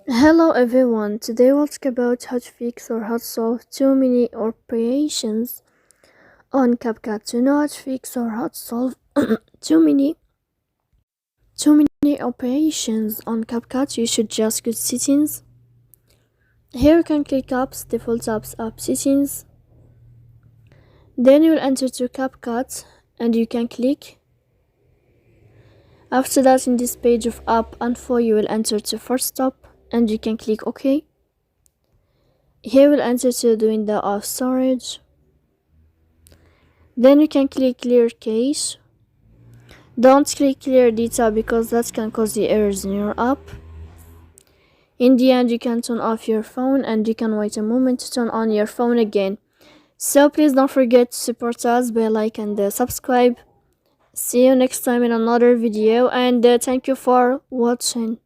Hello everyone, today we'll talk about how to fix or how to solve too many operations on CapCut. To know how to fix or how to solve too many operations on CapCut, you should just go to settings. Here you can click apps, default apps, app settings. Then you will enter to CapCut and you can click. After that, in this page of app info, you will enter to first stop and you can click OK. Here we'll enter to the window of storage. Then you can click clear cache. Don't click clear data because that can cause the errors in your app. In the end, you can turn off your phone and you can wait a moment to turn on your phone again. So please don't forget to support us by like and subscribe. See you next time in another video and thank you for watching.